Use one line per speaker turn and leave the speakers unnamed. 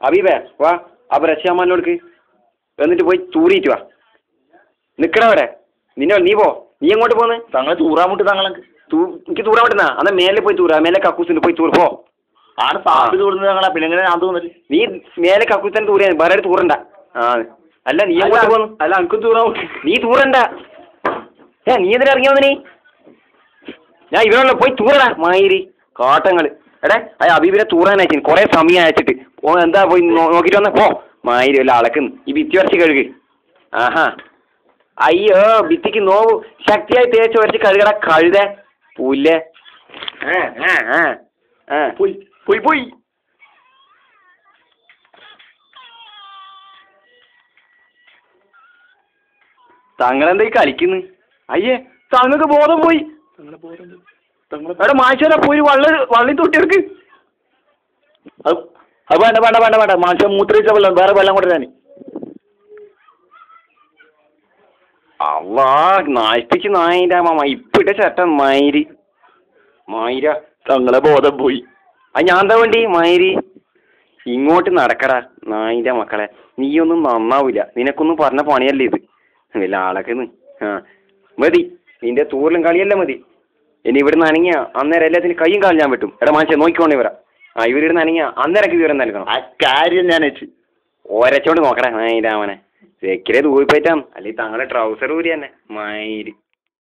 അബീബേ വാ ആ ബ്രഷ്യാമാനോടുക്ക് എന്നിട്ട് പോയി തൂറിയിട്ട് വാ. നിക്കടവിടെ നീ പോ. നീ എങ്ങോട്ട് പോന്ന്?
തങ്ങളെ തൂറാൻ വിട്ട് തങ്ങളെ
എനിക്ക് തൂറാൻ പറ്റുന്ന അന്നാ മേലെ പോയി തൂറാ. മേലെ കക്കൂസിന് പോയി തൂർ പോ.
ആണ് സാധ്യത തൂറുന്നത് തങ്ങളെ. പിന്നെ എങ്ങനെ ഞാൻ തോന്നിട്ട്
നീ മേലെ കക്കൂസിന് തൂറിയാ വേറെ തൂറണ്ട. ആ അല്ല നീ എങ്ങോട്ട് പോന്നു?
അല്ല എനിക്കും തൂറാൻ
നീ തൂറണ്ട. നീ എന്തിനാ ഇറങ്ങി വന്നിനി? ഞാൻ ഇവനുള്ള പോയി തൂറടാ മായിരി കാട്ടങ്ങള്. എടേ അബീബിനെ തൂറാൻ അയച്ചു കുറെ സമയം അയച്ചിട്ട് എന്താ പോയി നോക്കിട്ട് വന്ന പോ. മായിരി വല്ല അളക്കുന്നു. ഈ ഭിത്തി വരച്ച് കഴുകി. ആഹാ അയ്യോ ഭിത്തിക്ക് നോവു ശക്തിയായി തേച്ച് വരച്ച് കഴുകട കഴുത പുല്ലേ.
പോയി പോയി പോയി.
തങ്ങളെന്താ കളിക്കുന്നു? അയ്യേ തങ്ങൾക്ക് ബോധം പോയി. എവിടെ മാഷോനെ പോയി വള്ളി തൊട്ടിയെടുക്ക്.
അത് വേണ്ട വേണ്ട വേണ്ട വേണ്ട മാഷ മൂത്രയിച്ച വെള്ളം വേറെ വെള്ളം കൊണ്ടുവരാൻ.
അള്ളാ നായിപ്പിച്ച് നായിന്റെ മാമ ഇപ്പിട്ട ചേട്ട മയിരി മായിര.
തങ്ങളെ ബോധം പോയി.
ഞാൻ എന്താ വേണ്ടി മയിരി ഇങ്ങോട്ട് നടക്കടാ നായിന്റെ മക്കളെ. നീയൊന്നും നന്നാവൂല. നിനക്കൊന്നും പറഞ്ഞ പണിയല്ലേ ഇത്. വല്ല ആളൊക്കെ മതി. നിന്റെ തൂറിലും കളിയല്ല മതി. ഇനി ഇവിടെ നിന്ന് അനങ്ങിയ അന്നേരം എല്ലാത്തിനും കയ്യും കാലും ഞാൻ വെട്ടും. എടാ മാനസ നോക്കിക്കോണ്ടേ വരാം. ഇവരിടുന്ന് അനങ്ങിയ അന്നേരക്ക് വിവരം നൽകണം.
ആ കാര്യം ഞാൻ
ഒരച്ചോണ്ട് നോക്കടാ നായിന്റെ അവനെ. സെക്കിലെ തൂവിപ്പോയിട്ടാം അല്ലെങ്കിൽ തങ്ങളെ ട്രൗസർ ഊരി തന്നെ മയിരി.